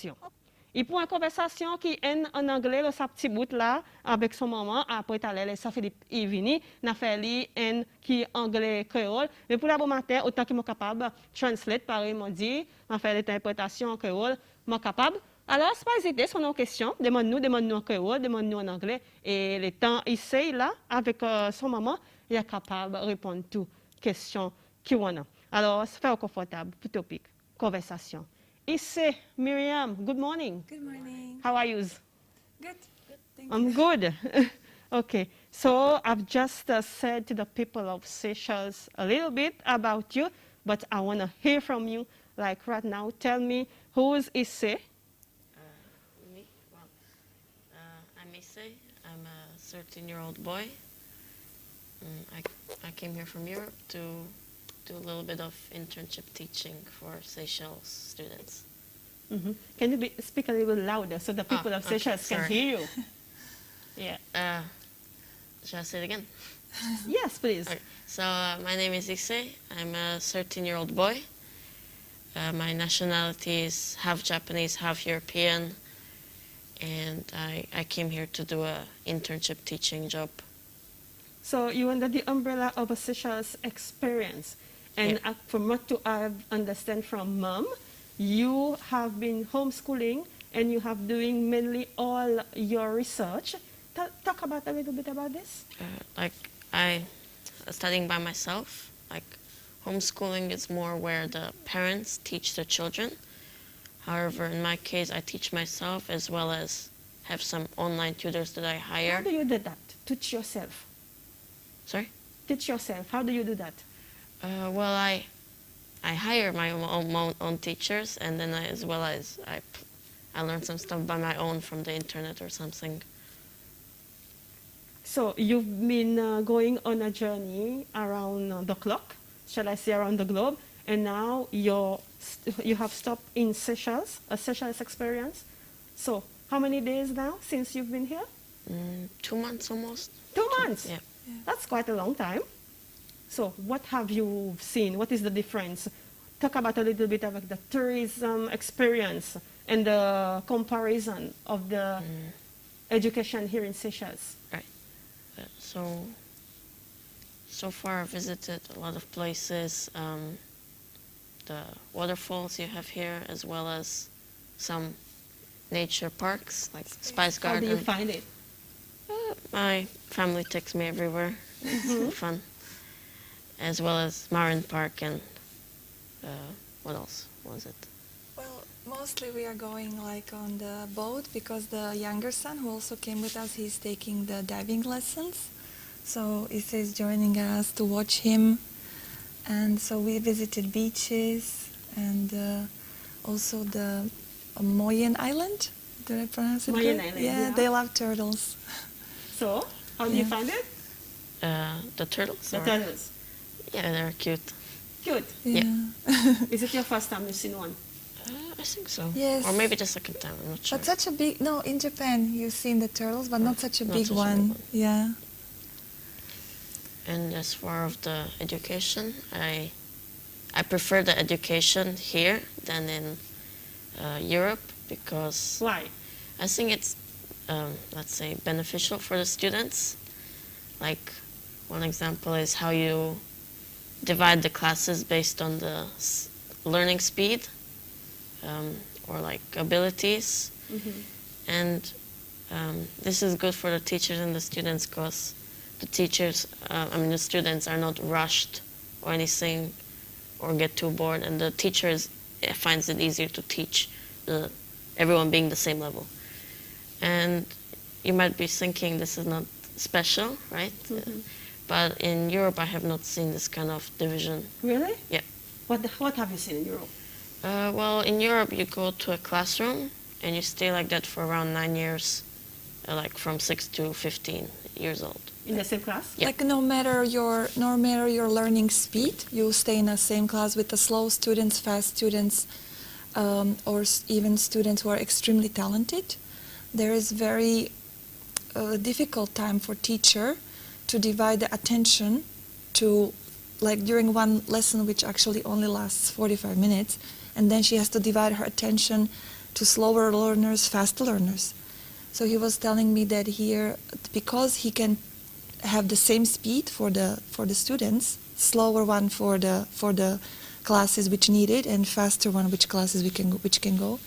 conversation. Et pour une conversation qui est en anglais, le sa petit bout là, avec son maman, après t'allais ça Philippe est venu, n'a fait lui en qui anglais créole. Mais pour la bon matin, autant que moi capable, translate, pareil, m'a dit, m'a fait l'interprétation en créole, moi capable. Alors, c'est pas hésiter, sur nos questions, demande-nous en créole, demande-nous en anglais. Et le temps, Issey là, avec son maman, il est capable de répondre à toutes questions qu'il y a. Alors, c'est faire confortable pour topic, conversation. Issey, Miriam, good morning. Good morning. How are you? Good. Good. Thank I'm you. good. Okay, so I've just said to the people of Seychelles a little bit about you, but I want to hear from you. Like right now, tell me, who is Issey? Me? Well, I'm Issey. I'm a 13-year-old boy. I came here from Europe to do a little bit of internship teaching for Seychelles students. Mm-hmm. Can you speak a little louder so the people of Seychelles can hear you? Yeah. Shall I say it again? Yes, please. Okay. So my name is Issey. I'm a 13-year-old boy. My nationality is half Japanese, half European, and I came here to do a internship teaching job. So you under the umbrella of a Seychelles experience, and from what I understand from Mom, you have been homeschooling and you have doing mainly all your research. Talk about a little bit about this. Like I studying by myself. Like homeschooling is more where the parents teach their children. However, in my case, I teach myself as well as have some online tutors that I hire. How do you do that? Teach yourself. Sorry? Teach yourself. How do you do that? Well, I hire my own teachers, and then as well as I learn some stuff by my own from the internet or something. So you've been going on a journey around the clock, shall I say around the globe, and now you have stopped in Seychelles, a Seychelles experience. So how many days now since you've been here? 2 months almost. 2 months? Yeah. That's quite a long time. So what have you seen? What is the difference? Talk about a little bit about the tourism experience and the comparison of the education here in Seychelles. Right. So far I've visited a lot of places, the waterfalls you have here, as well as some nature parks like Spice Garden. How do you find it? My family takes me everywhere. It's fun. As well as Marine Park and what else was it? Well, mostly we are going like on the boat because the younger son who also came with us, he's taking the diving lessons. So Issey is joining us to watch him. And so we visited beaches and also the Moyen Island. Did I pronounce it Moyen right? Island, Yeah, yeah. they love turtles. So, how do you find it? The turtles? The or- turtles. Yeah, they're cute. Cute. Yeah. Is it your first time you've seen one? I think so. Yes. Or maybe the second time, I'm not sure. But such a big, no, in Japan you've seen the turtles, but not such a Not big such a one. big one. Yeah. And as far as the education, I prefer the education here than in Europe because Why? I think it's, let's say, beneficial for the students. Like, one example is how you divide the classes based on the learning speed or like abilities. And this is good for the teachers and the students because the teachers, the students are not rushed or anything or get too bored, and the teachers finds it easier to teach everyone being the same level. And you might be thinking this is not special, right? But in Europe, I have not seen this kind of division. Really? Yeah. What have you seen in Europe? Well, in Europe, you go to a classroom and you stay like that for around 9 years, like from 6 to 15 years old. In the same class? Yeah. Like no matter your learning speed, you stay in the same class with the slow students, fast students, or even students who are extremely talented. There is very difficult time for teacher to divide the attention to, like during one lesson which actually only lasts 45 minutes, and then she has to divide her attention to slower learners, faster learners. So he was telling me that here, because he can have the same speed for the students, slower one for the classes which need it, and faster one which classes which can go.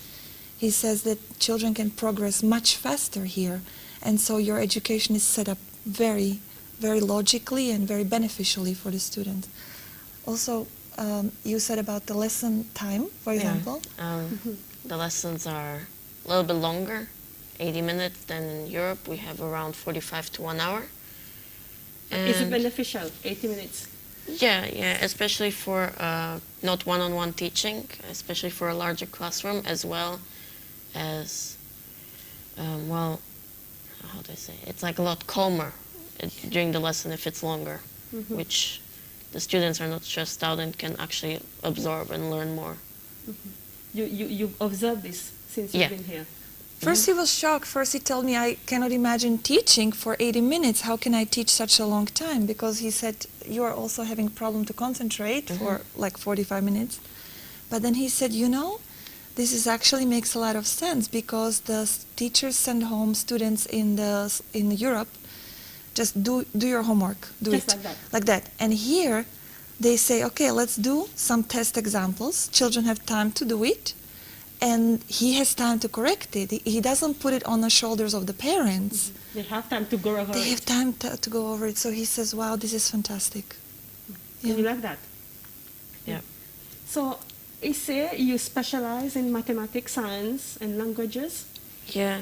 He says that children can progress much faster here, and so your education is set up very, very logically and very beneficially for the students. Also, you said about the lesson time, for example. The lessons are a little bit longer, 80 minutes, than in Europe. We have around 45 to 1 hour. Is it And beneficial, 80 minutes? yeah, especially for not one-on-one teaching, especially for a larger classroom, as well as, well, how do I say? It's like a lot calmer during the lesson if it's longer, which the students are not stressed out and can actually absorb and learn more. You observed this since you've been here? First he was shocked. First he told me, I cannot imagine teaching for 80 minutes. How can I teach such a long time? Because he said, you are also having problem to concentrate for like 45 minutes. But then he said, you know, this is actually makes a lot of sense, because the teachers send home students in Europe, just do your homework, Just like that. like that. And here they say, okay, let's do some test examples. Children have time to do it, and he has time to correct it. He doesn't put it on the shoulders of the parents. They have time to go over They it. have time to go over it. So he says, wow, this is fantastic. You like that? Yeah. So, Issey, you specialize in mathematics, science, and languages? Yeah,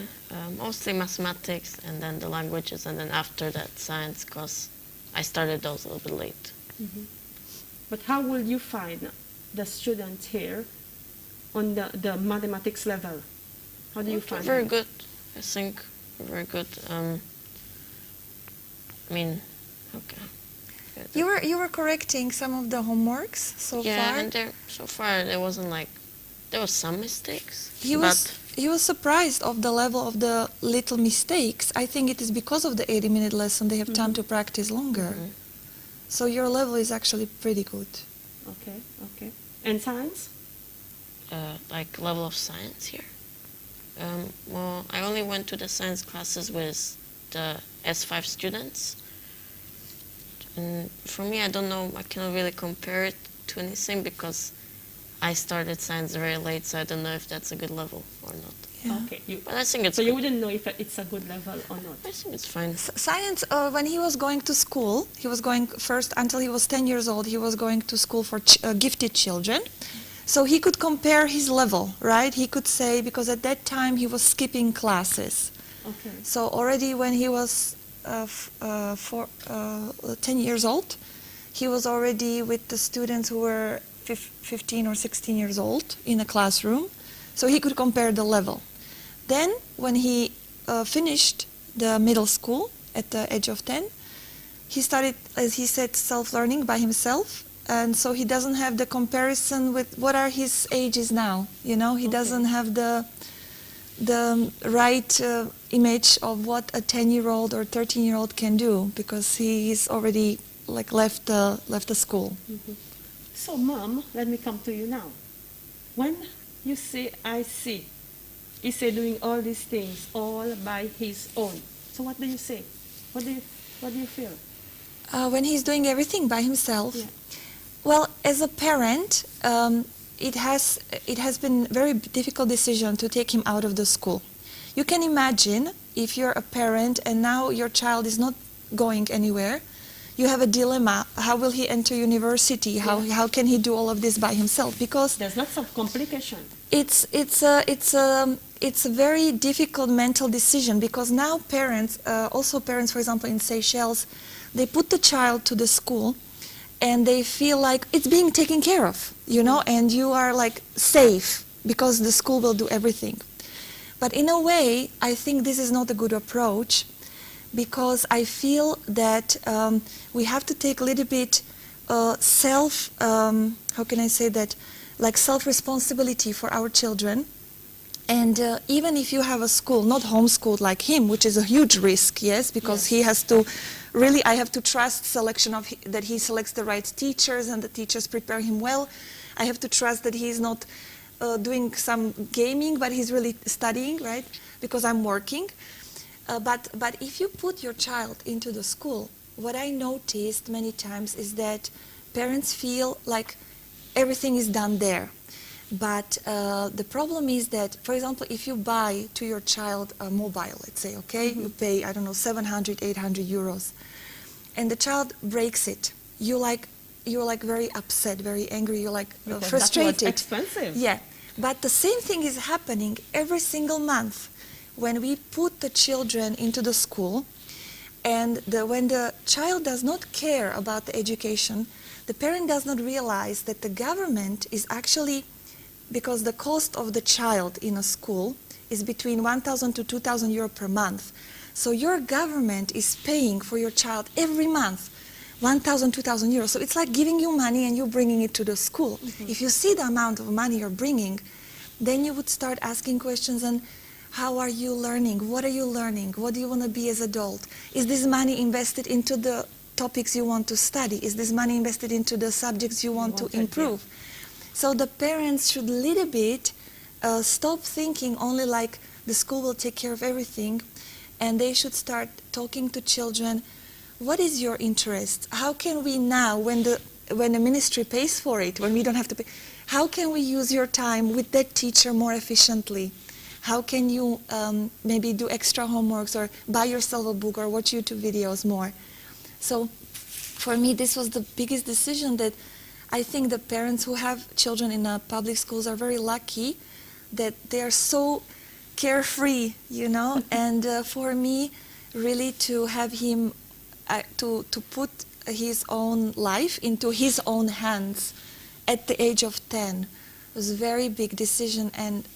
mostly mathematics, and then the languages, and then after that science, because I started those a little bit late. But how will you find the students here on the mathematics level? How do you find Very them? good, I think. Very good. I mean, okay. You were correcting some of the homeworks so Yeah, far. and so far there wasn't like, there was some mistakes. He was surprised of the level of the little mistakes. I think it is because of the 80-minute lesson they have time to practice longer. So your level is actually pretty good. Okay, okay. And science? Like level of science here. Well, I only went to the science classes with the S5 students. And for me, I don't know, I cannot really compare it to anything because I started science very late, so I don't know if that's a good level or not. Yeah. Okay. But I think it's So you good. wouldn't know if it's a good level or not? I think it's fine. Science, when he was going to school, he was going first, until he was 10 years old, he was going to school for gifted children. So he could compare his level, right? He could say, because at that time he was skipping classes. Okay. So already when he was 10 years old, he was already with the students who were 15 or 16 years old in a classroom. So he could compare the level. Then when he finished the middle school at the age of 10, he started, as he said, self-learning by himself. And so he doesn't have the comparison with what are his ages now. You know, he doesn't have the right image of what a 10-year-old or 13-year-old can do, because he's already like left the school. So, Mom, let me come to you now. When you say, I see, Issey doing all these things all by his own. So what do you say? What do you feel? When he's doing everything by himself, Yeah. well, as a parent, it has been a very difficult decision to take him out of the school. You can imagine if you're a parent and now your child is not going anywhere, you have a dilemma. How will he enter university? How can he do all of this by himself? Because There's lots of complication. it's a very difficult mental decision, because now parents, also parents, for example, in Seychelles, they put the child to the school and they feel like it's being taken care of, you know, and you are like safe because the school will do everything. But in a way, I think this is not a good approach, because I feel that we have to take a little bit how can I say that, like self-responsibility for our children. And even if you have a school, not homeschooled like him, which is a huge risk, yes, because he has to, really, I have to trust selection of, that he selects the right teachers and the teachers prepare him well. I have to trust that he is not doing some gaming, but he's really studying, right? Because I'm working. But if you put your child into the school, what I noticed many times is that parents feel like everything is done there. But the problem is that, for example, if you buy to your child a mobile, let's say, okay, you pay, I don't know, 700, 800 euros, and the child breaks it, you're like very upset, very angry, you're like frustrated. That was expensive. Yeah, but the same thing is happening every single month when we put the children into the school, and when the child does not care about the education, the parent does not realize that the government is actually, because the cost of the child in a school is between 1,000 to 2,000 euro per month. So your government is paying for your child every month 1,000, 2,000 euros. So it's like giving you money and you bringing it to the school. If you see the amount of money you're bringing, then you would start asking questions on how are you learning? What are you learning? What do you want to be as an adult? Is this money invested into the topics you want to study? Is this money invested into the subjects you want to improve? So the parents should a little bit stop thinking only like the school will take care of everything, and they should start talking to children. What is your interest? How can we now, when the ministry pays for it, when we don't have to pay, how can we use your time with that teacher more efficiently? How can you maybe do extra homeworks or buy yourself a book or watch YouTube videos more? So for me, this was the biggest decision that I think the parents who have children in public schools are very lucky that they are so carefree, you know, and for me, really to have him, to put his own life into his own hands at the age of 10 was a very big decision, and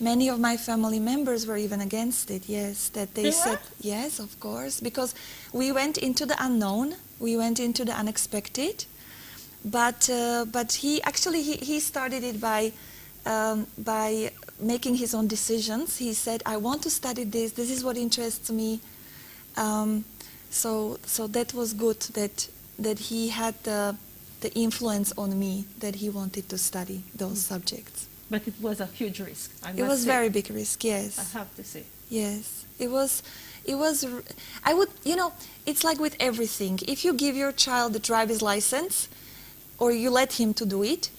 many of my family members were even against it, yes, that they said, yes, of course, because we went into the unknown, we went into the unexpected, but he started it by making his own decisions. He said, I want to study this is what interests me. So that was good that he had the influence on me that he wanted to study those subjects. But it was a huge risk. It was a very big risk, yes. I have to say. Yes, it was, I would, you know, it's like with everything. If you give your child a driver's license, or you let him to do it,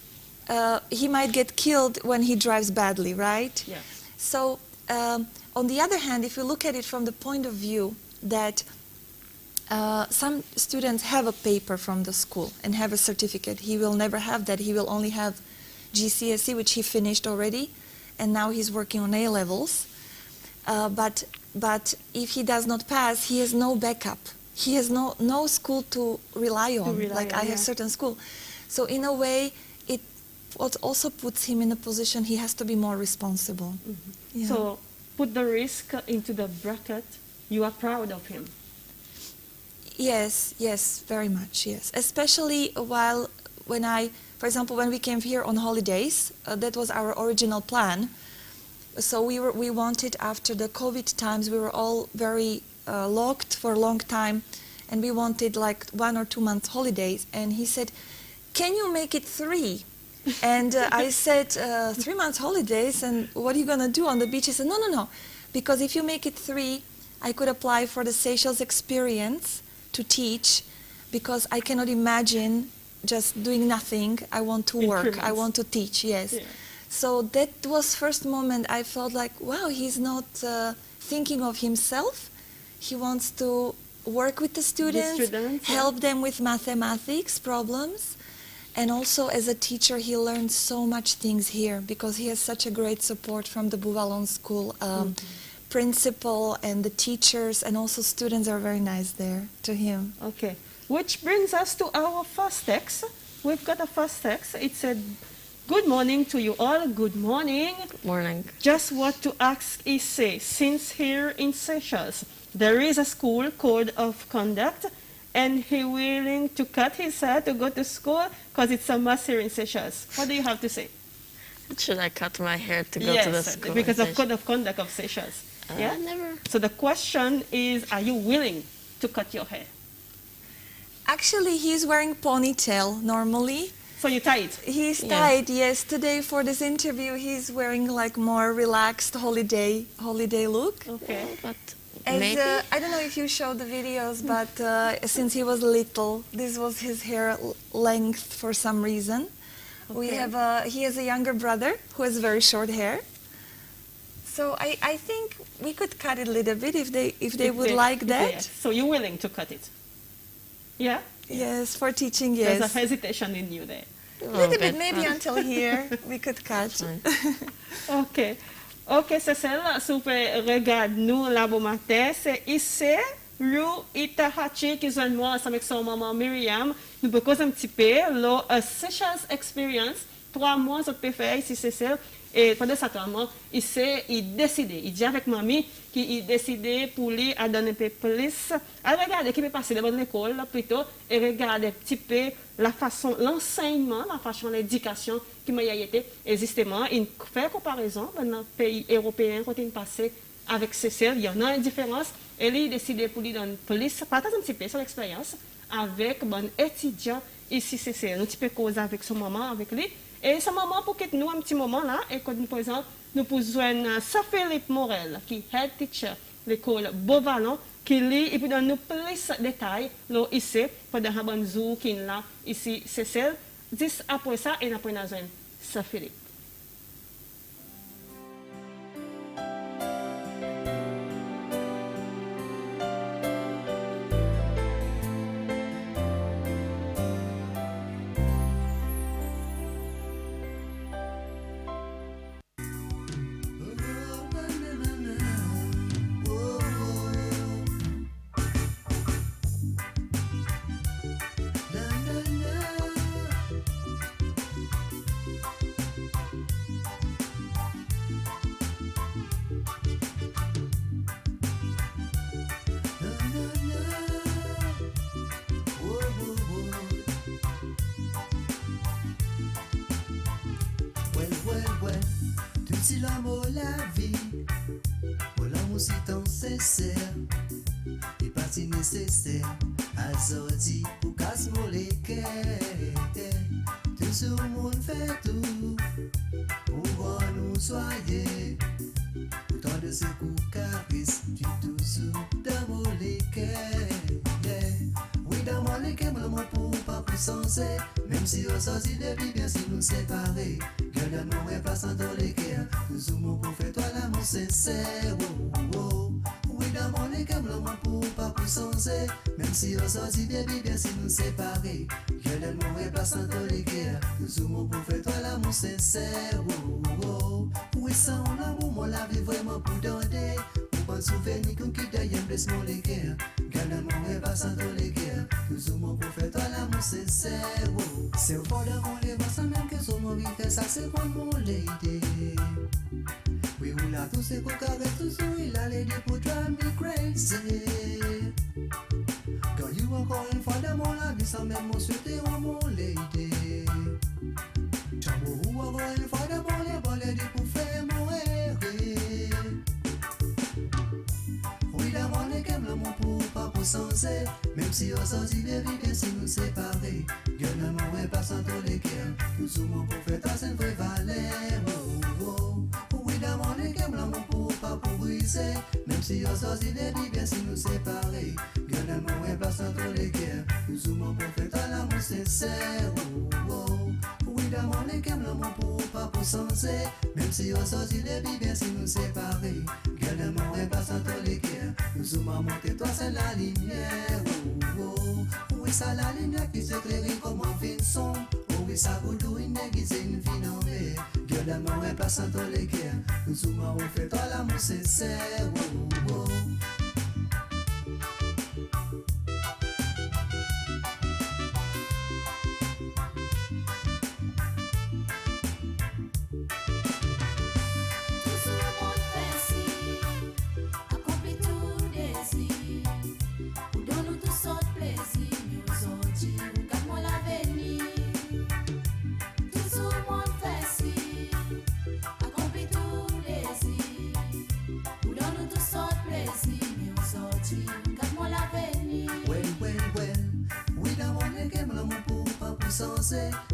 he might get killed when he drives badly, right? Yeah. So, on the other hand, if you look at it from the point of view that some students have a paper from the school and have a certificate, he will never have that. He will only have GCSE, which he finished already, and now he's working on A-levels. But if he does not pass, he has no backup. He has no school to rely on, I have certain school. So in a way, it also puts him in a position he has to be more responsible. Yeah. So put the risk into the bracket. You are proud of him. Yes, very much, yes. Especially for example, when we came here on holidays, that was our original plan. So we wanted, after the COVID times, we were all very locked for a long time, and we wanted like 1 or 2 months holidays. And he said, can you make it 3? And I said, 3 months holidays, and what are you going to do on the beach? He said, no, because if you make it 3, I could apply for the Seychelles experience to teach, because I cannot imagine just doing nothing. I want to work. I want to teach, yes. Yeah. So that was first moment I felt like, wow, he's not thinking of himself. He wants to work with the students, help them with mathematics problems. And also as a teacher, he learned so much things here because he has such a great support from the Bouvalon School principal, and the teachers, and also students are very nice there to him. Okay, which brings us to our first text. We've got a first text. It said, good morning to you all. Good morning. Good morning. Just what to ask Issey, since here in Seychelles there is a school code of conduct, and he willing to cut his hair to go to school because it's a must here in Seychelles. What do you have to say? Should I cut my hair to go to the school? Because of code of conduct of Seychelles. Yeah? Never. So the question is, are you willing to cut your hair? Actually, he's wearing ponytail normally. So you tie it. He's Yeah. tight, yes. Today for this interview, he's wearing like more relaxed holiday look. Okay. But As, maybe. I don't know if you showed the videos, but since he was little, this was his hair length for some reason. We Okay. have he has a younger brother who has very short hair. So I think we could cut it a little bit if they would like that. Yes. So you're willing to cut it? Yeah? Yes, for teaching, There's a yes. hesitation in you there. A little bit, bit, maybe but until here we could cut. fine. Ok. Ok, Cécile, si vous pouvez regarder nous là bon matin, c'est Issey, Itahashi qui joue moi ensemble avec son maman Myriam. Nous pouvons causer un petit peu le Seychelles Experience. 3 mois, je peux faire ici, Cécile. Et pendant ce temps, il décidé, il dit avec mamie qu'il décidé pour lui à donner un peu plus, à regarder qui peut passer devant l'école plutôt, et regarder un petit peu la façon, l'enseignement, la façon l'éducation qui m'a été. Et justement, il fait comparaison dans les pays européens quand il passé avec Cécile, il y en a une différence, et lui, il décidé pour lui donner plus, partager un petit peu son expérience avec un étudiant ici, Cécile. Un petit peu cause avec son maman, avec lui. Et ce moment, pour que nous, un petit moment là, et quand nous présentons, nous pouvons joindre Philippe Morel, qui est head teacher de l'école Beauvalon, qui lit et puis donne nous plus de détails là, ici, pendant un bon jour qui est là, ici, Cécile. 10 après ça, et nous pouvons joindre Philippe. Si l'amour la vie, pour l'amour si tant sincère, et pas si nécessaire, à sortir pour casse mon l'équerre. Tout ce monde fait tout, pour voir nous soyez, autant de ce coups caprice, tu tout sous dans mon l'équerre. Oui, dans mon l'équerre, mon pour pas pour sensé, même si on sortit de vie, bien si nous séparer. Gueule mon est pas sans l'équerre, toujours mon pour faire toi l'amour sincère. Oui, dans mon équerre, mon pour pas pour sensé, même si on sortit de vie, bien si nous séparer. Gueule mon est pas sans l'équerre, toujours mon pour faire toi l'amour sincère. Oui, sans l'amour, moi la vie vraiment pour donner. Pour pas souvenir qu'on quitte d'ailleurs, blesse mon l'équerre. Gueule mon est pas sans l'équerre, toujours mon pour faire toi l'amour sincère. C'est au fond de mon livre, ça même que son mot fait ça, c'est quoi mon lady. Oui, ou là, tout ce qu'on caresse, tout ce il a l'aidé pour drive me crazy. Quand you encore une fois dans mon la vie, sans même mon souhaiter, oh mon lady. J'amour ou encore une fois dans mon lady pour faire mon rêve. Oui, dans mon équipe, le mon pour pas pour sensé, même si on sortit de vie, bien si nous séparer. Gueule mon est pas sans l'équerre, toujours mon pour faire toi, c'est une vraie valeur. Oui, dans mon équipe, le mon pour pas pour briser, même si on sortit de vie, bien si nous séparer. Gueule mon est pas sans l'équerre, toujours mon pour faire toi, l'amour sincère. Oui, dans mon équipe, le mon pour pas pour sensé, même si on sortit de vie, bien si nous séparer. Gueule mon est pas sans l'équerre, toujours mon monter toi, c'est la lumière. Oui, ça la lumière qui s'éclaire comme un fin son. Oui, ça vous doit une aiguise, une fine en mer. Gueule d'amour est pas sans l'équerre, nous souvent on fait toi l'amour sincère.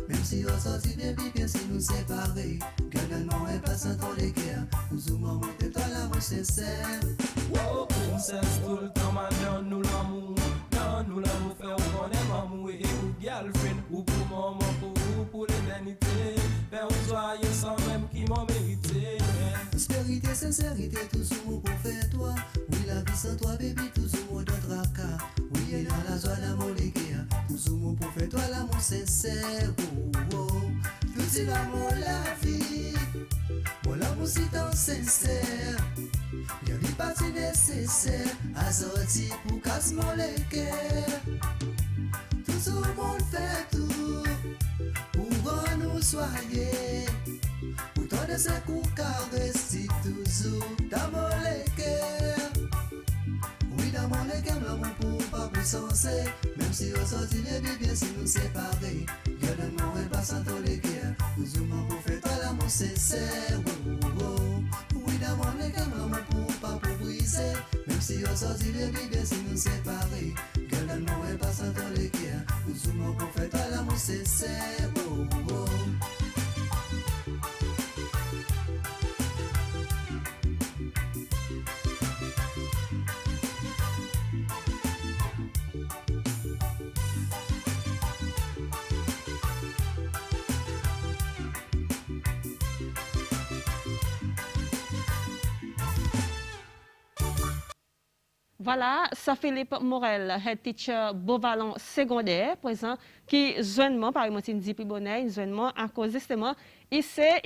Même si séparer. Gardons et passant dans les guerres. Nous zoomons, montez toi l'amour sincère. Oh, princesse, tout le temps, maintenant, nous l'amour. Non, nous l'amour, fait on est maman et ou girlfriend. Ou pour maman, pour vous, pour l'éternité. Ben, on soyez sans même qui m'en mérité. Prospérité, sincérité, toujours pour faire toi. Oui, la vie sans toi, baby, toujours dans tracas. Oui, et dans la joie, l'amour, les guerres. Toujours pour faire toi, l'amour sincère. Oh, oh. Tout c'est l'amour, la vie. Bon, l'amour, si tant sincère. Y'a des parties nécessaires à sortir pour casser mon cœur. Tout le monde fait tout pour en nous soigner. Pourtant de ces coups caresser toujours dans mon cœur. Oui, dans mon cœur, l'amour pour pas plus sensé. Même si on sortit les bien si nous séparer. Garde mon et passant dans les guerres. Toujours pour faire toi l'amour sincère. Oh, oh, oh. Oui, dans mon cœur, l'amour pour pas pour briser. Même si on sortit les bien si nous séparer. Garde mon et passant dans les guerres. Toujours pour faire toi l'amour sincère. Oh, oh, oh. Voilà, ça Philippe Morel, head teacher Beauvalon secondaire, présent, qui joindement, par exemple, dit plus bonnet, joindement, à cause justement, il s'est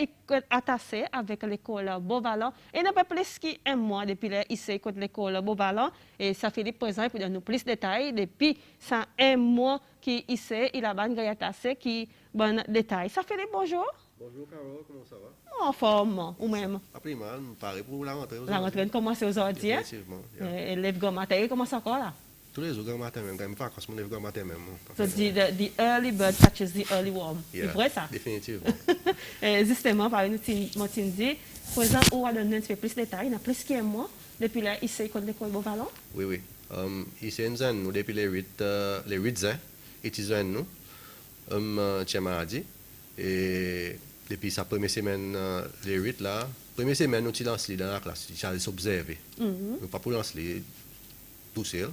attaché avec l'école Beauvalon, et n'a pas plus qu'un mois depuis qu'il s'est contre l'école Beauvalon, et ça Philippe présent, pour donner plus de détails, depuis ça un mois qu'il s'est, il a bien attaché, qui bon détail. Ça Philippe, bonjour. Bonjour Carole, comment ça va? En forme, ou même. Après mal, pareil pour la rentrée. La rentrée commence aujourd'hui. Effectivement. Élève grand matin, il commence encore là. Tous les jours, grand matin même, quand même pas, quand je me lève grand matin même. So the early bird catches the early worm. Yeah, C'est vrai ça? définitivement. Justement, par une Martin dit, présent, on va donner un petit peu plus de détails. Il y a plus qu'un mois depuis là, ici, contre l'école Beauvalon. Oui, oui. Ici, nous, depuis les 8 ans, étudiants, nous, tiens mardi. Et depuis sa première semaine, les 8 là, première semaine, nous avons lancé dans la classe, nous avons observé. Nous pas pour lancer tout seul.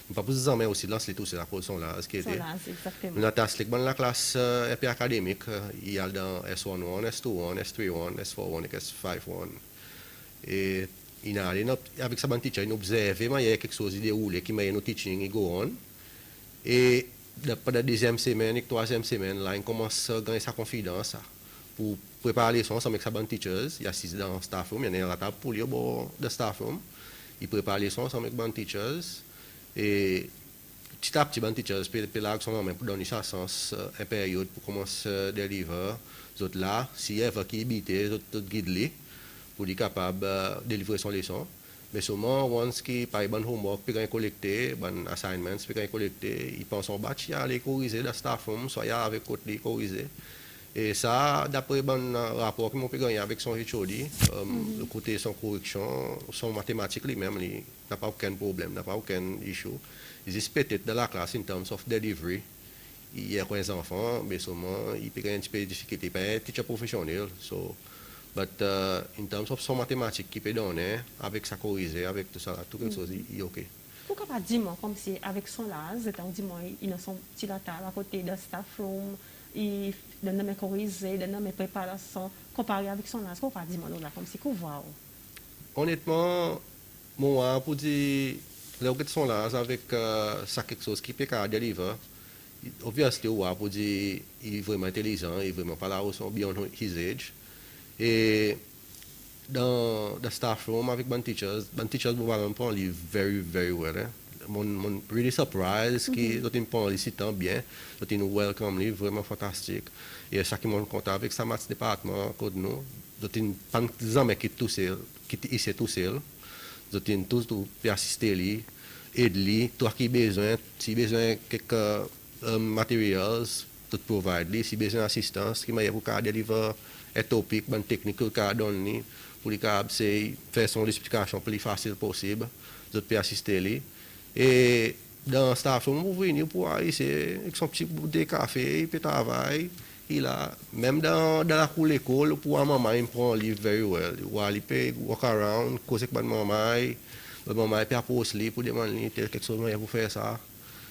Nous pas pour les aussi lancer tout seul, la position là. Ce qui était. Nous avons lancé dans la classe EP académique, il y a dans S11, S21, S31, S41 et S51. Et il a avec sa bande teacher, il observe, il y a quelque chose qui déroule, qui m'a nos teaching, il go on. Et pendant la deuxième semaine et la troisième semaine, là, il commence à gagner sa confiance pour préparer les leçons ensemble avec sa bande teachers. Il y a 6 dans le staff room, il y a la table pour lui au bord de staff room. Il prépare les leçons ensemble avec bande teachers. Et petit à petit, bande teachers, puis là, ils sont pour donner sa sens une période pour commencer à délivrer. Les autres là, s'il y a qui habitent, les autres guident pour être capable de délivrer son leçon. Mais seulement, once qu'il paye bon homework, puis qu'il collecté, bon assignments, puis qu'il collecté, il pense en batch, il a les corriger dans staff room, soit il a avec côté corriger. Et ça, d'après bon rapport qu'il m'a gagné avec son HOD, le côté son correction, son mathématique lui-même, il n'a pas aucun problème, n'a pas aucun issue. Il est peut-être dans la classe in terms of delivery. Il y a des enfants, mais seulement, il peut gagner un petit peu de difficulté. Il n'est pas un teacher professionnel. So, but in terms of son mathématique qui peut donner, avec sa corrigée, avec tout ça, tout quelque chose, il est OK. Pourquoi pas dire, comme si avec son âge, ils sont petit là à côté de staff room, ils donnent mes corrigés, donnent mes préparations, comparé avec son âge, pourquoi pas dire là, comme si qu'on voit. Honnêtement, moi, pour dire, là où son âge, avec ça quelque chose qui peut délivrer, obviously, pour dire, il est vraiment intelligent, il est vraiment pas là où son beyond his age. Et dans le staff room avec band teachers vous allez prendre very, very well. Mon really surprised qu'ils ont parlé si tant bien, ils ont welcome lui vraiment fantastique. Et ça qui m'a content avec sa maths département code nous, ils ont pas jamais qui tout seul, qui ici tout seul. Ils ont tous pour assister lui, aider lui, toi qui besoin, si besoin quelques matériels, tout provide lui, si besoin d'assistance, qui m'a pour délivrer un topic, une technique qu'il donne pour faire son explication le plus facile possible, je peux assister lui. Et dans le staff, vous venez pour ici avec son petit bout de café, il peut travailler, il a, même dans la cour l'école, pour un maman, il prend un livre very well. Il peut walk around, causer avec maman, il peut approcher pour demander quelque chose pour faire ça.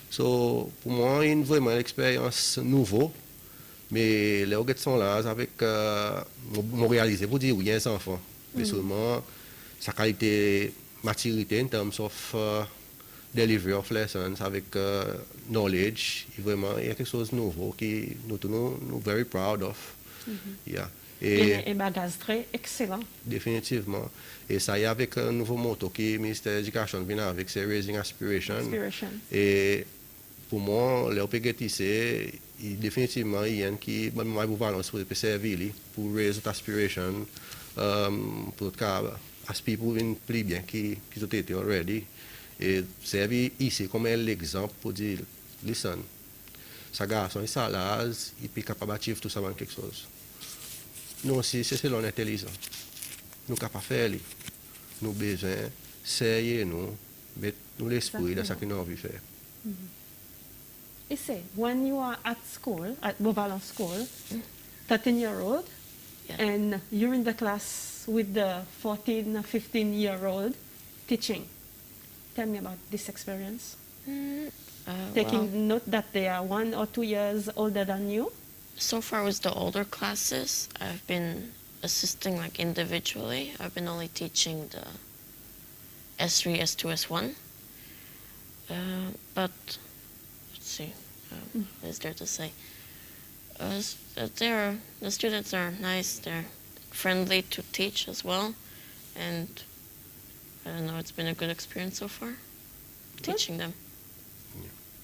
So, pour moi, c'est vraiment une expérience nouvelle. Mais les gens sont là avec, m'ont réalisé pour dire oui, il y a des enfants. Mais seulement, sa qualité, maturité, in terms of delivery of lessons, avec knowledge, vraiment, il y a quelque chose de nouveau qui nous very proud of. Yeah. Et un bagage très excellent. Définitivement. Et ça y est avec un nouveau motto qui le ministère de l'Éducation vient avec, c'est Raising Aspiration. Et pour moi, les OPGTC, définitivement, il y a un qui va balance pour servir, pour raise aspiration, pour aspirer pour une plus bien qui ont été already. Et servir ici comme l'exemple pour dire, listen, ça garçon, ça là, il est capable d'achieve tout ça dans quelque chose. Nous aussi, c'est selon l'intelligence. Nous sommes capables de faire, nous avons besoin de serrer, nous mettre l'esprit dans ce que nous avons envie de faire. Issey, when you are at school, at Bovalon School, 13-year-old, and you're in the class with the 14, 15-year-old teaching. Tell me about this experience. Taking note that they are 1 or 2 years older than you. So far with the older classes, I've been assisting like individually. I've been only teaching the S3, S2, S1. But let's see, what is there to say? The students are nice. They're friendly to teach as well, and I don't know. It's been a good experience so far, teaching them.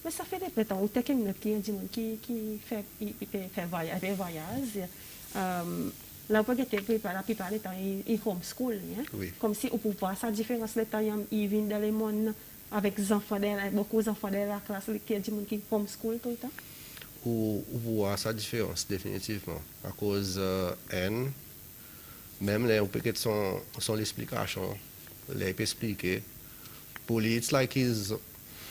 Mais ça fait des temps où tu as qui fait voyage. Là, on peut la plupart du temps, ils homeschool. Oui. Comme si on pouvait voir sa différence de temps, ils viennent dans le monde avec les enfants, beaucoup d'enfants de la classe qui homeschool tout le temps. On voit sa différence, définitivement. À cause même les peut-être son l'explication, les peut expliquer. Pour lui, it's like he's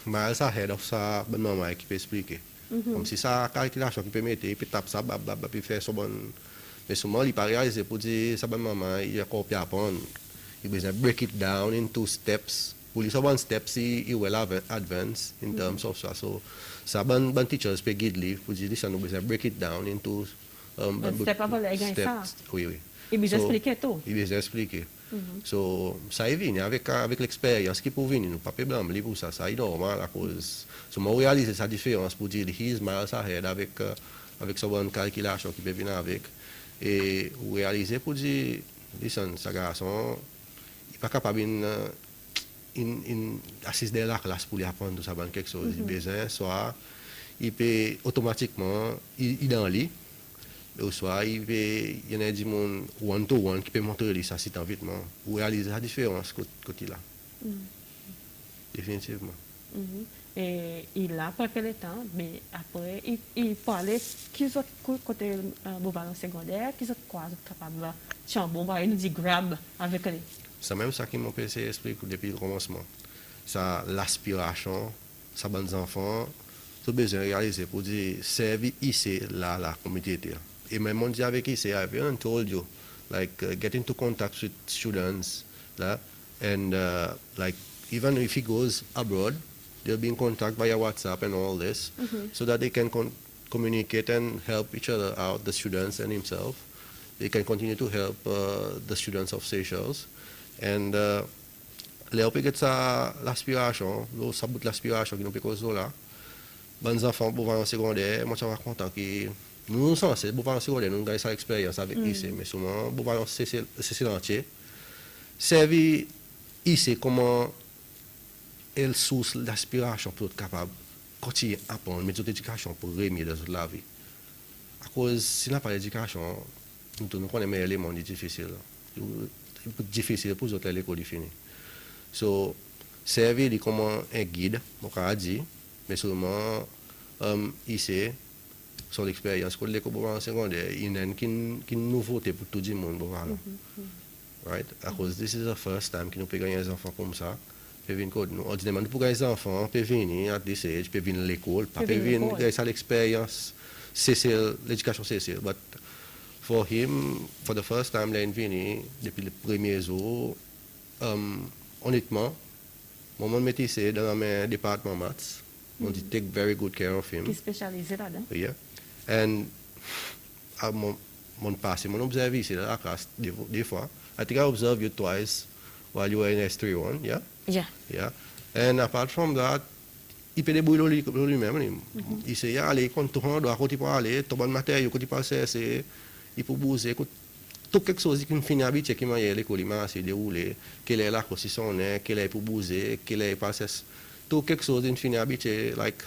miles ahead of sa bonne maman qui peut expliquer. Comme si sa calculation qui peut mettre, il peut taper ça, puis faire son bon. Mais souvent, il pas réalisé pour dire sa bonne maman, il a copié à apprendre. Il besoin break it down into steps. Pour lui, sa bonne steps, il will advance in terms of ça. So, sa bonne teachers peut guider pour dire, ça nous besoin break it down into step avant les steps. Oui. Il besoin expliquer tout. Il besoin expliquer. So, ça est venu avec l'expérience qui peut venir, nous pas blâmer pour ça, ça est normal à cause. So, moi réaliser sa différence pour dire he's miles ahead avec sa bonne calculation qui peut venir avec. Et réaliser pour dire, listen, ce garçon, il n'est pas capable d'assister dans la classe pour lui apprendre tout ça, quelque chose. Il a besoin, soit il peut automatiquement, il dans lit. Ou soit il y en a des gens one-to-one qui peut montrer ça si vite pour réaliser la différence côté là. Définitivement. Et il a pas le temps, mais après, il parlait qu'ils ont côté Bovalon secondaire, qu'ils ont quoi capable de chambon, il nous dit grab avec lui. C'est même ça qui m'a pensé expliquer depuis le commencement. Ça, l'aspiration, ça bonnes enfants, tout besoin de réaliser pour dire servir ici la communauté. Et même on dit avec Issey, I've even told you, like get into contact with students, and like even if he goes abroad, they'll be in contact via WhatsApp and all this, so that they can communicate and help each other out, the students and himself. They can continue to help the students of Seychelles. And les opérations ça l'aspiration, ça bout l'aspiration qui nous peut causer là. Bons enfants pour voir en secondaire, moi je suis content que nous sommes censés pour voir en secondaire, nous avons cette expérience avec Issey, mais souvent pour voir c'est entier. Servir Issey comment elle source l'aspiration pour être capable de continuer à apprendre, mais toute éducation pour remettre dans toute la vie. À cause si n'a pas d'éducation, nous connaissons les éléments difficiles. Difficile pour les autres l'école finie. So, servir comme un guide, on a dit, mais seulement ici, son expérience, quand l'école en secondaire, il y a une nouveauté pour tout le monde. Right? À cause this is the first time que nous pouvons gagner des enfants comme ça. Ordinairement, nous pouvons gagner des enfants, peuvent venir à this age, peuvent venir à l'école, pas peuvent venir à l'expérience Seychelles, l'éducation Seychelles. But for him, for the first time, là, il venu, depuis le premier jour, honnêtement, mon métissé dans mon département maths, on dit take very good care of him. Qui spécialisé là-dedans. Yeah. And mon passé, mon observe ici dans la classe, des fois. I think I observed you twice while you were in S31, yeah? Yeah. Yeah. And apart from that, il peut débrouiller lui-même. Il sait, allez, quand tu rentres, quand tu peux aller, tu as un matériel, quand tu peux chercher, il peut bouger. Tout quelque chose qui finit habitué, qui m'a dit, l'école, il m'a déroulé, quelle est la position, quelle est pour bouger, quelle est pour passer. Tout quelque chose qui finit habitué, like,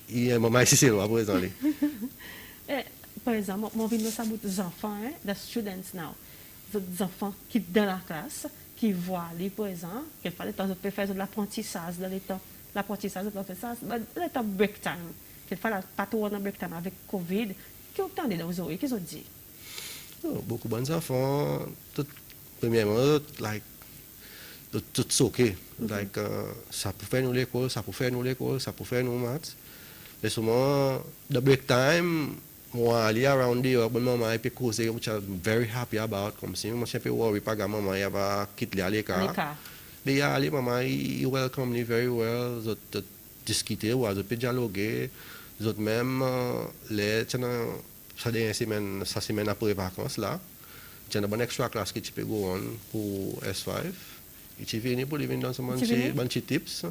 il y a un moment ici, c'est là, à présent. Par exemple, mon vino ça des enfants, des students now. Des enfants qui dans la classe, qui voient les par exemple, qu'il fallait temps de faire de l'apprentissage dans les temps, l'apprentissage de professeur, le temps break time, qu'il fallait pas trop dans break time avec Covid, qui ont entendu dans vos oreilles, qu'est-ce qu'ils ont dit? Oh, beaucoup de bons enfants, premièrement, like, tout soqué. Like, ça peut faire nous l'école, ça peut faire nous l'école, ça peut faire nous maths. Mais souvent, the break time, moi, aller around there, but maman, I peut causer, which I'm very happy about, comme si, moi, je ne worry pas, maman, il va quitter l'écart. Mais aller, maman, il welcome me very well, je discuter, je peux dialoguer, je même, ça semaine après les vacances, là, j'ai une bonne extra classe qui peut go on pour S5. Il est venu pour venir dans ce petit tips.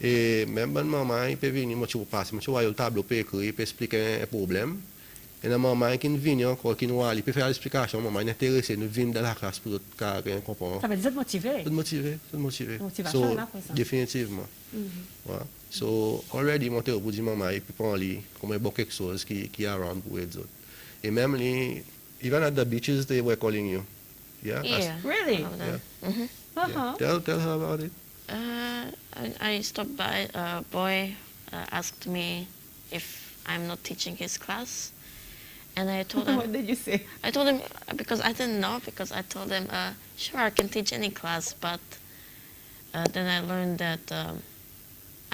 Et même maman, il peut venir, moi, tu passes, moi, tu vois le tableau, peut écrire, il peut expliquer un problème. Et la maman qui vient encore, qui nous il peut faire l'explication, maman est intéressée, nous venons dans la classe pour d'autres cas, comprendre. Ça veut dire motivé. Motivé. Motivation là, pour ça. Définitivement. Voilà. So, already, mon théo, pour dire maman, il peut prendre comme bon quelque chose qui est around pour les autres. Et même, even at the beaches, they were calling you. Yeah? Yeah. Really? Yeah. Tell her about it. I stopped by, a boy asked me if I'm not teaching his class. And I told him... What did you say? I told him, because I didn't know, because I told him, sure, I can teach any class, but then I learned that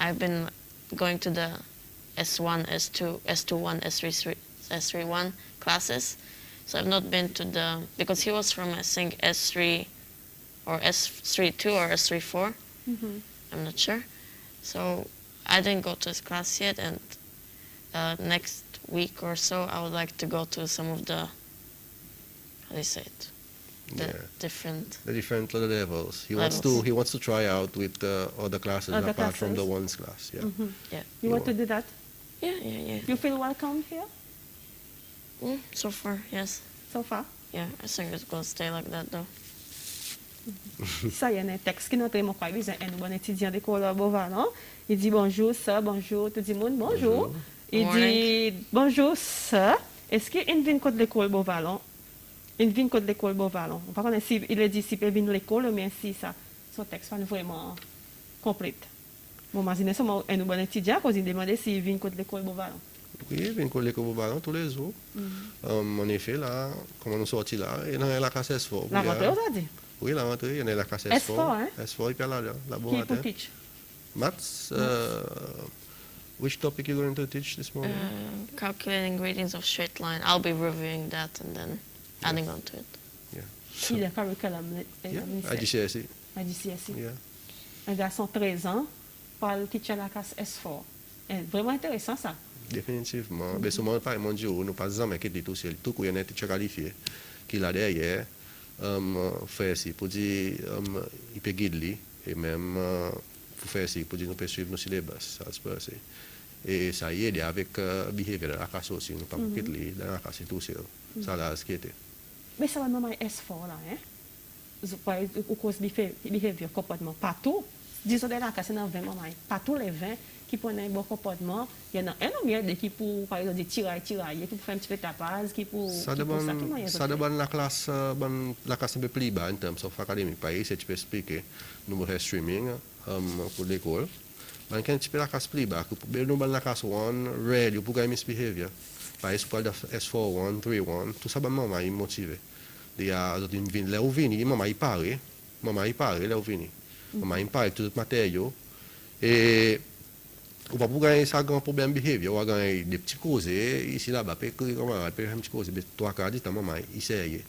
I've been going to the S1, S2, S21, S31 classes. So I've not been to the... Because he was from, I think, S3 or S32 or S34. I'm not sure. So I didn't go to his class yet, and next week or so I would like to go to some of the, how do you say it? The different levels. He wants to try out with the other classes apart from the ones class. Yeah. Yeah. You want to do that? Yeah. You feel welcome here? So far, yes. So far? Yeah, I think it's going to stay like that though. Ça, il y a un texte qui notre mon frère, c'est un bon étudiant d'école à Beauvalon. Il dit bonjour, ça, bonjour, tout le monde, bonjour. Il dit bonjour, ça. Est-ce qu'il vient de l'école Beauvalon? Il vient de l'école Beauvalon. On va connaître s'il est dit s'il peut venir de l'école, mais si ça, son texte n'est pas vraiment complet. Bon, imaginez ça, un bon étudiant, quand il demande s'il vient de l'école Beauvalon. Oui, il vient de l'école Beauvalon tous les jours. En effet, là, comme on est sorti là, il y a la classe S4. La rentrée aujourd'hui? Oui, la rentrée, il y a la classe S4. S4, hein? S4, il peut aller là. Qui pour teach? Maths. Which topic are you going to teach this morning? Calculating gradients of straight line. I'll be reviewing that and then adding on to it. Yeah. Il est curriculum. IGCSE. IGCSE. Yeah. Un garçon 13 ans, parle teacher la classe S4. Vraiment intéressant ça. Définitivement. Mais souvent, par mon Dieu, nous pas jamais quitter tout seul. Tout qu'on est teacher qualifié, qui là derrière, faire ça pour dire, il peut guider et même pour faire ça pour dire nous peut suivre nos syllabus, ça se passe. Et ça y est, avec behavior dans la classe aussi, nous pas quitter dans la classe tout seul. Ça là, ce qui était. Mais ça va même S4 là, hein? Au cause behavior, comportement, pas tout. Disons dans la classe, c'est dans 20 moments, pas tous les 20 qui prennent un bon comportement. Il y en a un qui pour, par exemple, tirer, qui pour faire un petit peu tapage, qui pour... Ça dépend de la classe un peu plus bas en termes d'académique. Par exemple, tu peux expliquer, nous avons streaming pour l'école. Mais quand tu peux la classe plus bas, nous avons la classe 1, ready, pour gagner misbehavior. Par exemple, S4, 1, 3, 1, tout ça, maman est motivé. Il y a des vignes, là où vient, maman est paré, là où vient. Maman est paré tout le matériau. Et ou pas pour gagner ça grand problème behavior, ou gagner des petits causes ici là-bas, puis comment un petit cause, mais trois quarts du temps maman il sait.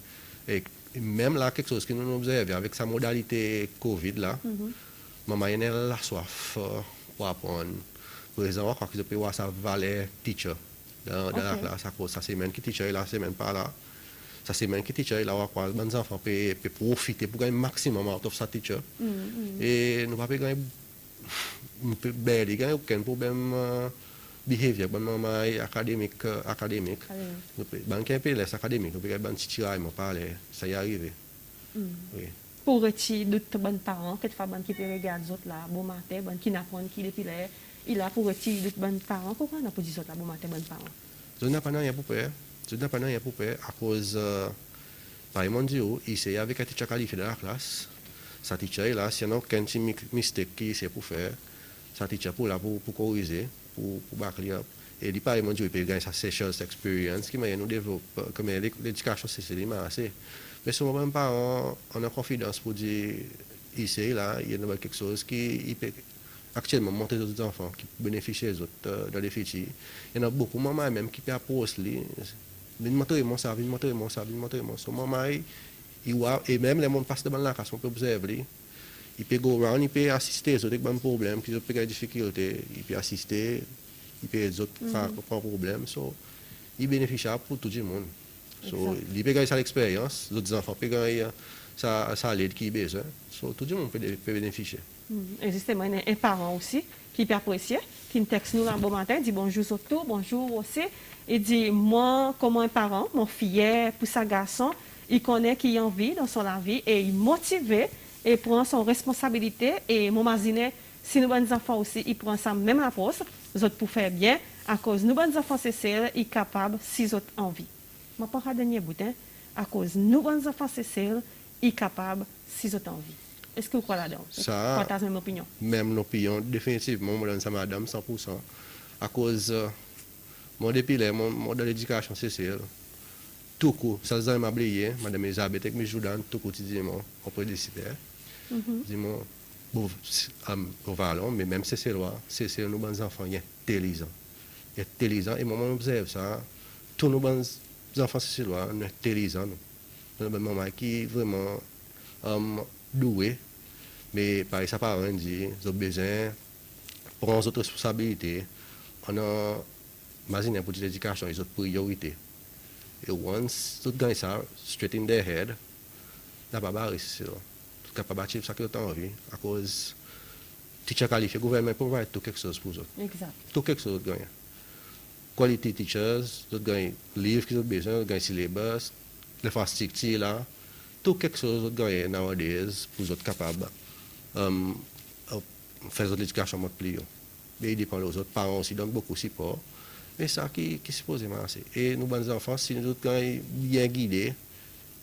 Et même là quelque chose que nous observons avec sa modalité Covid là, maman il a la soif pour apprendre. Par exemple, quand il peut voir sa valeur teacher dans la classe à cause sa semaine qui teacher la semaine par là. Sa semaine qui teacher là quoi les enfants peut profiter pour gagner maximum out of sa teacher. Et nous pas gagner gagner aucun problème behavior bon maman académique ban qu'un peu les académique nous peut ban petit tirail m'en parler ça y arrivé. Oui. Pour retirer d'autres bons parents que fa ban qui peut regarder autres là bon matin ban qui n'apprend qui depuis là il a pour retirer d'autres bons parents pourquoi on a pour dire autres là bon matin bons parents. Je n'ai pas rien pour faire. Je n'ai pas rien pour faire à cause par exemple Issey avec un teacher qualifié dans la classe. Sa teacher là s'il y a aucun petit mistake qui c'est pour faire sa teacher pour là pour corriger pour backup up et il par exemple il peut gagner sa Seychelles experience qui m'a nous développe comme l'éducation c'est assez mais souvent même parents on a confiance pour dire Issey là il y a quelque chose qui il peut actuellement monter aux enfants qui bénéficient des autres dans les filles il y en a beaucoup maman même qui peut approcher lui montrer mon ça so maman il voit et même les gens passent devant la classe on peut observer il peut go around il peut assister aux autres avec un problème qui ont des difficultés il peut assister il peut les autres pas problème so il bénéficie pour tout le monde so il peut gagner sa expérience les autres enfants peuvent gagner sa l'aide qui est besoin so tout le monde peut bénéficier. Et justement, il y a un parent aussi qui peut apprécier, qui me texte nous un bon matin, dit bonjour surtout, bonjour aussi. Il dit, moi, comme un parent, mon fier pour sa garçon, il connaît qu'il a envie dans son vie et il est motivé et prend son responsabilité. Et mon imagine, si nous bons enfants aussi, il prend sa même approche, les autres pour faire bien, à cause nous bons enfants, c'est celle, il est capable si les autres envie. Je ne vais pas dernier bout, à cause nous bons enfants, c'est celle, il est capable si les autres envie. Est-ce que vous croyez là-dedans? Ça, partagez même opinion. Même l'opinion, définitivement, moi, ça madame 100%. À cause, moi, depuis là, moi, dans l'éducation, c'est ça. Tout coup, ça se m'a oublié, madame Elisabeth, avec mes jours tout coup, tu dis, on peut décider. Dis-moi, bon, valons, mais même c'est loi, c'est nos bons enfants, il y a intelligent. Il y a intelligent, et moi, j'observe ça, tous nos bons enfants, c'est loi, ils sont intelligents. Nous avons un maman qui est vraiment doué, mais par ça parents dit ils ont besoin de prendre d'autres responsabilités. On a imaginé pour l'éducation ils ont priorité et once tout gagne ça straight in their head n'a pas barré c'est tout capable d'achieve ça que tu as envie à cause teacher qualifié gouvernement provide tout quelque chose pour eux Exact. tout quelque chose gagne quality teachers tout gagne livres qu'ils ont besoin gagne syllabus les facilités là tout quelque chose de gagner nowadays pour être capable faire de l'éducation mode plus mais il dépend des autres parents aussi donnent beaucoup de support mais ça qui est supposé marcher et nous bons enfants si nous autres bien guidés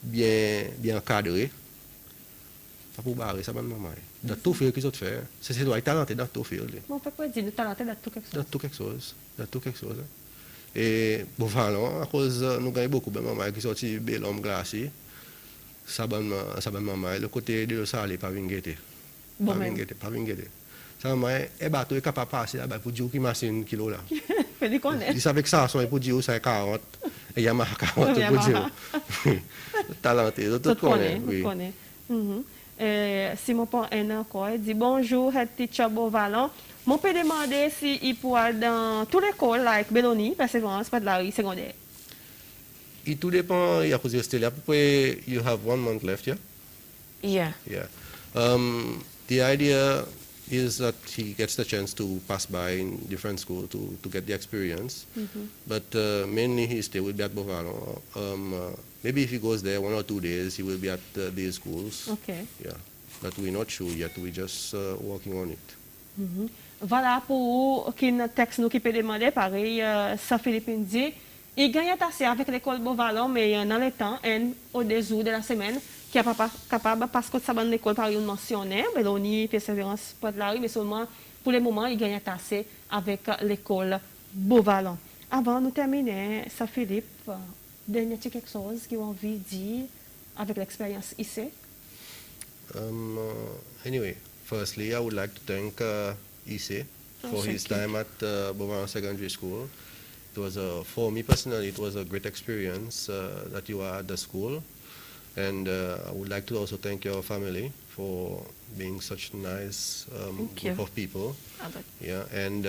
bien encadrés ça pour barrer ça bonne maman dans tout faire qu'ils autres faire c'est doit être talenté dans tout faire on peut pas dire nous talenté dans tout quelque chose dans tout quelque chose et bon voilà à cause nous gagnons beaucoup de maman qui sorti bel homme glacé ça bonne maman le côté de ça aller pas vingueter pas vingueter ça maman est bateau est capable passer là pour dire qui machine kilo là fait connaître il savait que ça sont pour dire ça 40 et Yamaha 40 pour dire talenté tout connaît oui si mon père est encore dit bonjour head teacher Beauvalon mon peut demander si il pourra dans toute l'école like Belloni persévérance pas de la rue secondaire. It tout dépend. Il y a posé still. À peu près, you have 1 month left, yeah? Yeah. Yeah. The idea is that he gets the chance to pass by in different schools to get the experience. But mainly he stay will be at Bovano. Maybe if he goes there 1 or 2 days, he will be at these schools. Okay. Yeah. But we're not sure yet. We're just working on it. Voilà pour qui texte nous qui peut demander pareil Saint-Philippe dit il gagne assez avec l'école Beauvalon, mais dans le temps, au début de la semaine, qui est pas capable, parce que ça va dans l'école par une mentionnaire, Belloni, persévérance, pas de la rue, mais seulement pour le moment, il gagne assez avec l'école Beauvalon. Avant de terminer, ça Philippe, dernier quelque chose qui a envie de dire avec l'expérience ici? Anyway, firstly, I would like to thank Issey for his time at Beaumont Secondary School. It was for me personally, it was a great experience that you are at the school. And I would like to also thank your family for being such a nice group of people. Yeah, and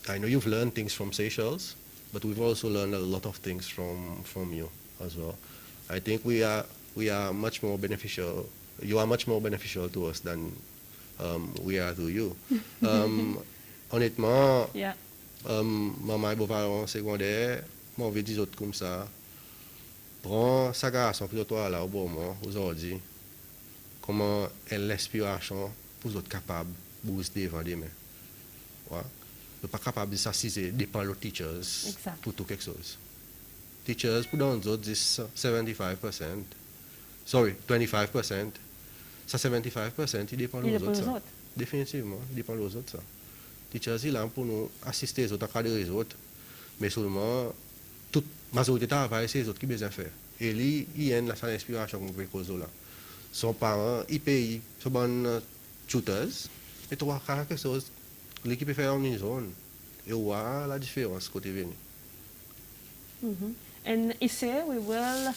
I know you've learned things from Seychelles, but we've also learned a lot of things from you as well. I think we are much more beneficial. You are much more beneficial to us than we are to you. Honnêtement, Yeah. maman et beau-parents secondaires, moi, je dis autres comme ça. Prends sa garçon pour toi là au bon moment, aujourd'hui. Comment elle l'inspiration pour être capable de bouger devant des mains. Ouais. Ne pas capable de s'assiser dépend des teachers Exact. pour tout quelque chose. Teachers pour dans d'autres disent 75%. Sorry, 25%. Ça 75% il dépend des autres. Ça. Définitivement, il dépend des autres ça. Teachers il là pour nous assister aux autres, encadrer les autres, mais seulement toute majorité travail c'est les autres qui besoin faire. Et lui il y a une inspiration qu'on peut causer là. Son parent il paye son bon tutors et toi quelque chose l'équipe peut faire en une zone et voir la différence côté venu. And Issey, we will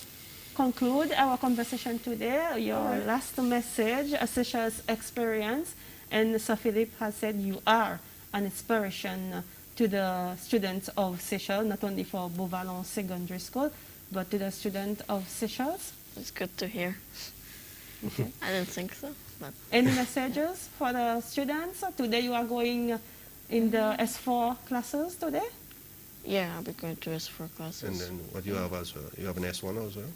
conclude our conversation today. Your last message, a Seychelles experience, and Sir Philip has said you are an inspiration to the students of Seychelles, not only for Beauvalon Secondary School, but to the students of Seychelles. It's good to hear. Okay. I didn't think so, but Any messages for the students? Today you are going in the S4 classes today? yeah, I'll be going to S4 classes. And then what you have as well? You have an S1 as well?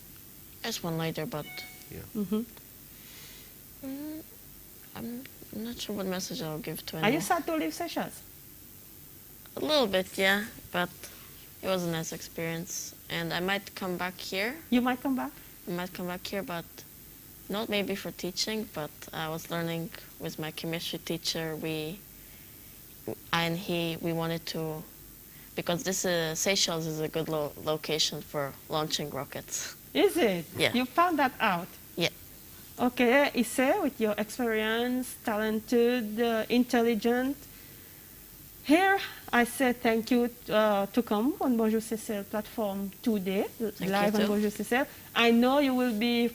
S1 later, but Mm-hmm. I'm not sure what message I'll give to Are you anyone. sad to leave Seychelles? A little bit, yeah, but it was a nice experience. And I might come back here. You might come back? I might come back here, but not maybe for teaching, but I was learning with my chemistry teacher. We wanted to, because this Seychelles is a good location for launching rockets. Is it? Yeah. You found that out? Yeah. Okay, Issey, with your experience, talented, intelligent. Here, I say thank you to come on Bonjour Seychelles platform today, live you on too. Bonjour Seychelles. I know you will be,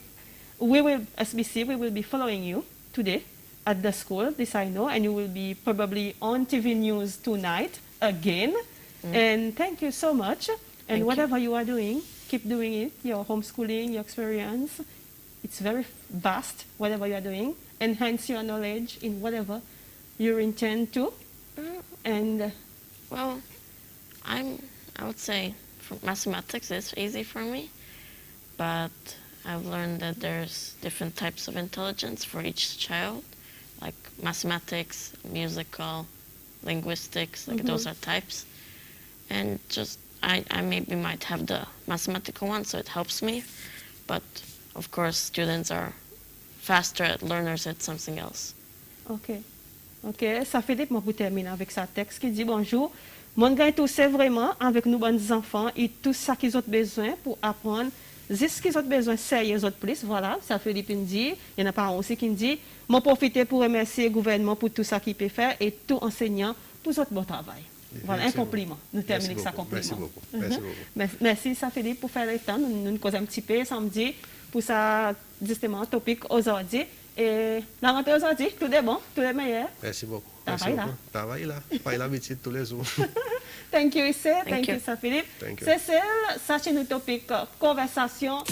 SBC, we will be following you today at the school, this I know, and you will be probably on TV news tonight again. And thank you so much. And Thank you. whatever you are doing, keep doing it, your homeschooling, your experience. It's very vast, whatever you are doing. Enhance your knowledge in whatever you intend to. And Well, I would say for mathematics is easy for me, but I've learned that there's different types of intelligence for each child, like mathematics, musical, linguistics, like those are types. And just I maybe might have the mathematical one, so it helps me. But of course, students are faster at learners at something else. OK. OK. Ça Philippe, moi, pour terminer avec sa texte qui dit bonjour. Mon gagne tout c'est vraiment avec nous bonnes enfants et tout ça qu'ils ont besoin pour apprendre. Ce qu'ils ont besoin, c'est les autres plus. Voilà, ça Philippe dit. Il y en a pas aussi qui dit. M'en profiter pour remercier le gouvernement pour tout ça qu'il peut faire et tout enseignant pour votre bon travail. Voilà, un compliment. Nous terminons avec ça compliment. Merci beaucoup. Merci beaucoup. Merci, ça Philippe, pour faire le temps. Nous causons un petit peu samedi pour ça, justement, topic aujourd'hui. Et la rentrée aujourd'hui, tout est bon, tout est meilleur. Merci beaucoup. Travail là. Travail là. Pas l'habitude tous les jours. Thank you, Issey. Thank you. you, Sir Philippe. Thank you. Cécile, ça c'est notre topic conversation.